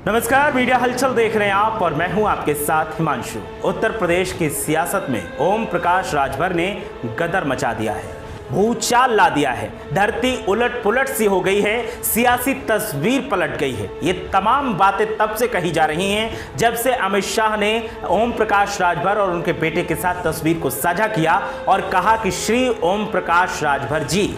नमस्कार, मीडिया हलचल देख रहे हैं आप और मैं हूं आपके साथ हिमांशु। उत्तर प्रदेश की सियासत में ओम प्रकाश राजभर ने गदर मचा दिया है, भूचाल ला दिया है, धरती उलट पुलट सी हो गई है, सियासी तस्वीर पलट गई है। ये तमाम बातें तब से कही जा रही हैं जब से अमित शाह ने ओम प्रकाश राजभर और उनके बेटे के साथ तस्वीर को साझा किया और कहा कि श्री ओम प्रकाश राजभर जी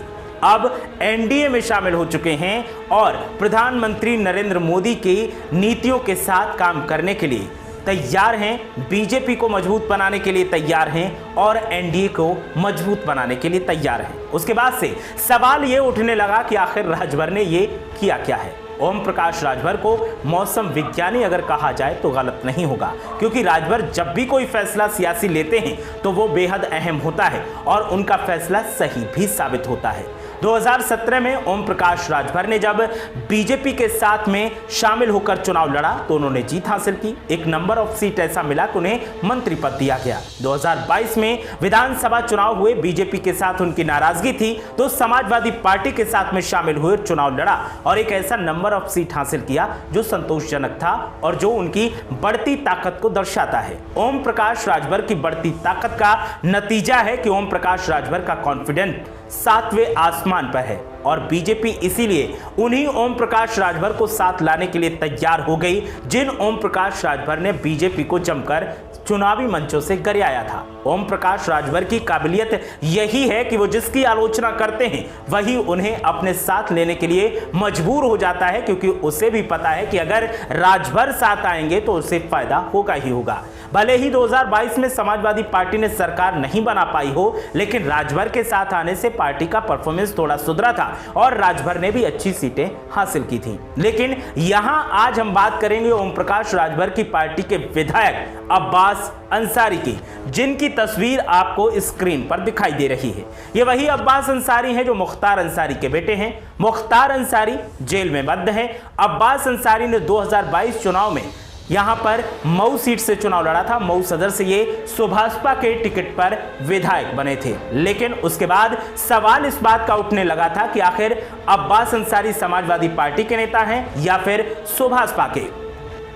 अब एनडीए में शामिल हो चुके हैं और प्रधानमंत्री नरेंद्र मोदी की नीतियों के साथ काम करने के लिए तैयार हैं, बीजेपी को मजबूत बनाने के लिए तैयार हैं और एनडीए को मजबूत बनाने के लिए तैयार हैं। उसके बाद से सवाल ये उठने लगा कि आखिर राजभर ने ये किया क्या है। ओम प्रकाश राजभर को मौसम विज्ञानी अगर कहा जाए तो गलत नहीं होगा, क्योंकि राजभर जब भी कोई फैसला सियासी लेते हैं तो वो बेहद अहम होता है और उनका फैसला सही भी साबित होता है। 2017 में ओम प्रकाश राजभर ने जब बीजेपी के साथ में शामिल होकर चुनाव लड़ा तो उन्होंने जीत हासिल की। एक नंबर ऑफ सीट ऐसा मिला कि उन्हें मंत्री पद दिया गया। 2022 में विधानसभा चुनाव हुए, बीजेपी के साथ उनकी नाराजगी थी तो समाजवादी पार्टी के साथ में शामिल हुए, चुनाव लड़ा और एक ऐसा नंबर ऑफ सीट हासिल किया जो संतोषजनक था और जो उनकी बढ़ती ताकत को दर्शाता है। ओम प्रकाश राजभर की बढ़ती ताकत का नतीजा है कि ओम प्रकाश राजभर का कॉन्फिडेंस 7वें आसमान पर है और बीजेपी इसीलिए उन्हीं ओम प्रकाश राजभर को साथ लाने के लिए तैयार हो गई जिन ओम प्रकाश राजभर ने बीजेपी को जमकर चुनावी मंचों से गरियाया था। ओम प्रकाश राजभर की काबिलियत यही है कि वो जिसकी आलोचना करते हैं वही उन्हें अपने साथ लेने के लिए मजबूर हो जाता है, क्योंकि उसे भी पता है कि अगर राजभर साथ आएंगे तो उसे फायदा होगा ही होगा। भले ही 2022 में समाजवादी पार्टी ने सरकार नहीं बना पाई हो, लेकिन राजभर के साथ आने से पार्टी का परफॉर्मेंस थोड़ा सुधरा था और राजभर ने भी अच्छी सीटें हासिल की थी। लेकिन यहां आज हम बात करेंगे ओम प्रकाश राजभर की पार्टी के विधायक अब्बास अंसारी की, जिनकी तस्वीर आपको स्क्रीन पर दिखाई दे रही है। ये वही अब्बास अंसारी हैं जो मुख्तार अंसारी के बेटे हैं। मुख्तार अंसारी जेल में बंद हैं। अब्बास अंसारी ने 2022 चुनाव में यहां पर मऊ सीट से चुनाव लड़ा था। मऊ सदर से ये सुभाषपा के टिकट पर विधायक बने थे, लेकिन उसके बाद सवाल इस बात का उठने लगा था कि आखिर अब्बास अंसारी समाजवादी पार्टी के नेता हैं या फिर सुभाषपा के।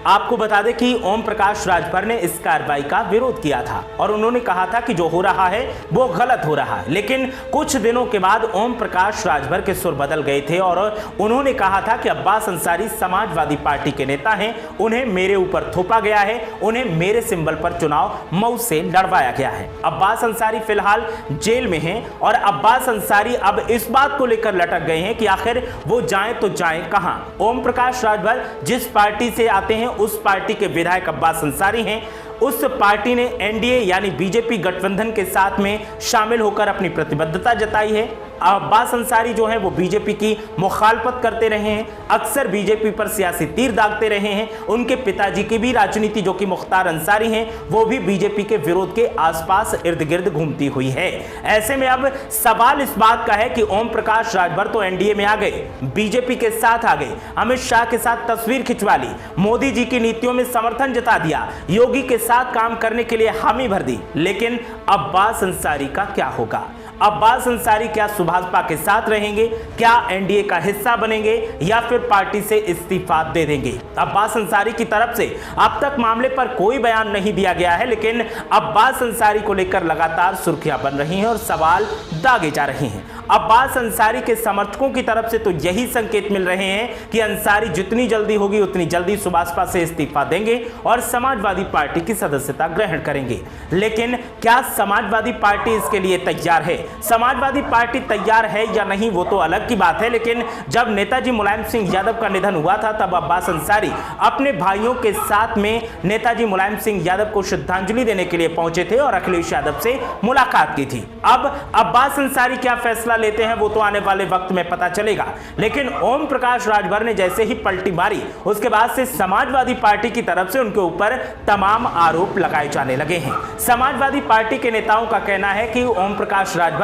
आपको बता दें कि ओम प्रकाश राजभर ने इस कार्रवाई का विरोध किया था और उन्होंने कहा था कि जो हो रहा है वो गलत हो रहा है। लेकिन कुछ दिनों के बाद ओम प्रकाश राजभर के सुर बदल गए थे और उन्होंने कहा था कि अब्बास अंसारी समाजवादी पार्टी के नेता हैं, उन्हें मेरे ऊपर थोपा गया है, उन्हें मेरे सिंबल पर चुनाव मऊ से लड़वाया गया है। अब्बास अंसारी फिलहाल जेल में हैं और अब्बास अंसारी अब इस बात को लेकर लटक गए हैं कि आखिर वो जाएं तो जाएं कहां। ओम प्रकाश राजभर जिस पार्टी से आते हैं उस पार्टी के विधायक अब्बास अंसारी हैं। उस पार्टी ने एनडीए यानी बीजेपी गठबंधन के साथ में शामिल होकर अपनी प्रतिबद्धता जताई है। अब्बास अंसारी जो है वो बीजेपी की मुखालफत करते रहे हैं, अक्सर बीजेपी पर सियासी तीर दागते रहे हैं। उनके पिताजी की भी राजनीति जो कि मुख्तार अंसारी हैं वो भी बीजेपी के विरोध के आसपास इर्द गिर्द घूमती हुई है। ऐसे में अब सवाल इस बात का है कि ओम प्रकाश राजभर तो एनडीए में आ गए, बीजेपी के साथ आ गए, अमित शाह के साथ तस्वीर खिंचवा ली, मोदी जी की नीतियों में समर्थन जता दिया, योगी के साथ काम करने के लिए हामी भर दी, लेकिन अब्बास अंसारी का क्या होगा? अब्बास अंसारी क्या सुभाषपा के साथ रहेंगे, क्या एनडीए का हिस्सा बनेंगे या फिर पार्टी से इस्तीफा दे देंगे? अब्बास अंसारी की तरफ से अब तक मामले पर कोई बयान नहीं दिया गया है, लेकिन अब्बास अंसारी को लेकर लगातार सुर्खियां बन रही हैं और सवाल दागे जा रहे हैं। अब्बास अंसारी के समर्थकों की तरफ से तो यही संकेत मिल रहे हैं कि अंसारी जितनी जल्दी होगी उतनी जल्दी सुभाषपा से इस्तीफा देंगे और समाजवादी पार्टी की सदस्यता ग्रहण करेंगे। लेकिन क्या समाजवादी पार्टी इसके लिए तैयार है? समाजवादी पार्टी तैयार है या नहीं वो तो अलग की बात है, लेकिन जब नेताजी मुलायम सिंह यादव का निधन हुआ था तब अब्बास अंसारी अपने भाइयों के साथ में नेताजी मुलायम सिंह यादव को श्रद्धांजलि देने के लिए पहुंचे थे और अखिलेश यादव से मुलाकात की थी। अब अब्बास अंसारी क्या फैसला लेते हैं वो तो आने वाले वक्त में पता चलेगा, लेकिन ओम प्रकाश राजभर ने जैसे ही पलटी मारी उसके बाद से समाजवादी पार्टी की तरफ से उनके ऊपर तमाम आरोप लगाए जाने लगे हैं। समाजवादी पार्टी के नेताओं का कहना है कि ओम प्रकाश राजभर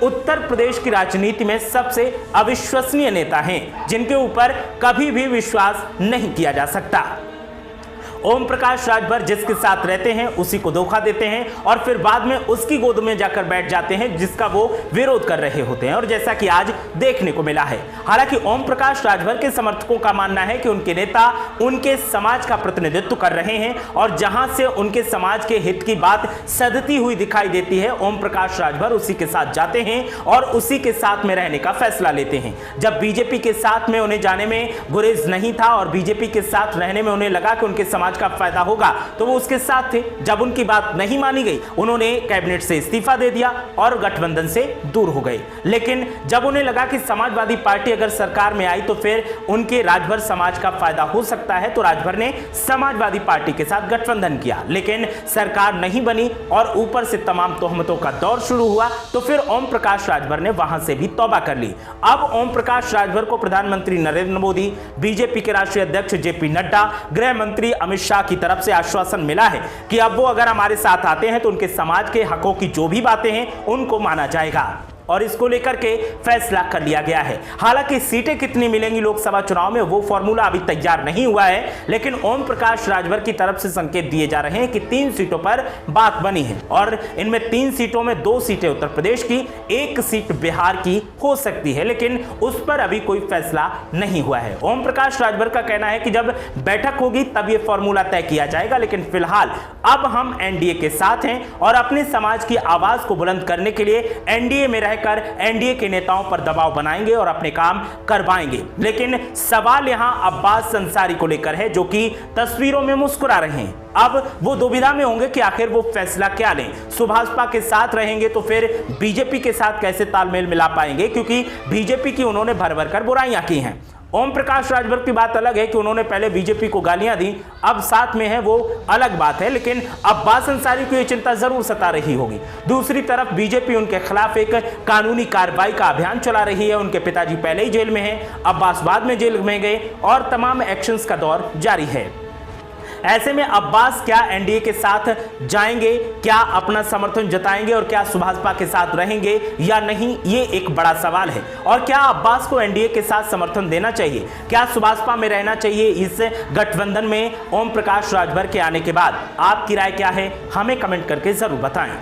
उत्तर प्रदेश की राजनीति में सबसे अविश्वसनीय नेता हैं, जिनके ऊपर कभी भी विश्वास नहीं किया जा सकता। ओम प्रकाश राजभर जिसके साथ रहते हैं उसी को धोखा देते हैं और फिर बाद में उसकी गोद में जाकर बैठ जाते हैं जिसका वो विरोध कर रहे होते हैं, और जैसा कि आज देखने को मिला है। हालांकि ओम प्रकाश राजभर के समर्थकों का मानना है कि उनके नेता उनके समाज का प्रतिनिधित्व कर रहे हैं और जहां से उनके समाज के हित की बात सधती हुई दिखाई देती है, ओम प्रकाश राजभर उसी के साथ जाते हैं और उसी के साथ में रहने का फैसला लेते हैं। जब बीजेपी के साथ में उन्हें जाने में गुरेज नहीं था और बीजेपी के साथ रहने में उन्हें लगा कि उनके समाज का फायदा होगा तो वो उसके साथ थे। जब उनकी बात नहीं मानी गई उन्होंने कैबिनेट से इस्तीफा दे दिया और गठबंधन से दूर हो गए। लेकिन जब उन्हें लगा कि समाजवादी पार्टी अगर सरकार में आई तो फिर उनके राजभर समाज का फायदा हो सकता है, तो राजभर ने समाजवादी पार्टी के साथ गठबंधन किया। लेकिन सरकार नहीं बनी और ऊपर से तमाम तोहमतों का दौर शुरू हुआ, तो फिर ओम प्रकाश राजभर ने वहां से भी तौबा कर ली। अब ओम प्रकाश राजभर को प्रधानमंत्री नरेंद्र मोदी, बीजेपी के राष्ट्रीय अध्यक्ष जेपी नड्डा, गृह मंत्री अमित शाह की तरफ से आश्वासन मिला है कि अब वो अगर हमारे साथ आते हैं तो उनके समाज के हकों की जो भी बातें हैं उनको माना जाएगा और इसको लेकर के फैसला कर लिया गया है। हालांकि सीटें कितनी मिलेंगी लोकसभा चुनाव में वो फॉर्मूला अभी तैयार नहीं हुआ है, लेकिन ओम प्रकाश राजभर की तरफ से संकेत दिए जा रहे हैं कि 3 सीटों पर बात बनी है और इनमें 3 सीटों में 2 सीटें उत्तर प्रदेश की, 1 सीट बिहार की हो सकती है, लेकिन उस पर अभी कोई फैसला नहीं हुआ है। ओम प्रकाश राजभर का कहना है कि जब बैठक होगी तब यह फॉर्मूला तय किया जाएगा, लेकिन फिलहाल अब हम एनडीए के साथ हैं और अपने समाज की आवाज को बुलंद करने के लिए एनडीए में रहकर एनडीए के नेताओं पर दबाव बनाएंगे और अपने काम करवाएंगे। लेकिन सवाल यहां अब्बास अंसारी को लेकर है जो कि तस्वीरों में मुस्कुरा रहे हैं। अब वो दुविधा में होंगे कि आखिर वो फैसला क्या लें। सुभाषपा के साथ रहेंगे तो फिर बीजेपी के साथ कैसे तालमेल मिला पाएंगे, क्योंकि बीजेपी की उन्होंने भर भर कर बुराइयां की हैं। ओम प्रकाश राजभर की बात अलग है कि उन्होंने पहले बीजेपी को गालियां दी, अब साथ में है, वो अलग बात है, लेकिन अब्बास अंसारी को यह चिंता जरूर सता रही होगी। दूसरी तरफ बीजेपी उनके खिलाफ एक कानूनी कार्रवाई का अभियान चला रही है। उनके पिताजी पहले ही जेल में हैं, अब्बास बाद में जेल में गए और तमाम एक्शंस का दौर जारी है। ऐसे में अब्बास क्या एनडीए के साथ जाएंगे, क्या अपना समर्थन जताएंगे और क्या सुभाषपा के साथ रहेंगे या नहीं, ये एक बड़ा सवाल है। और क्या अब्बास को एनडीए के साथ समर्थन देना चाहिए, क्या सुभाषपा में रहना चाहिए इस गठबंधन में ओम प्रकाश राजभर के आने के बाद? आपकी राय क्या है, हमें कमेंट करके जरूर बताएं।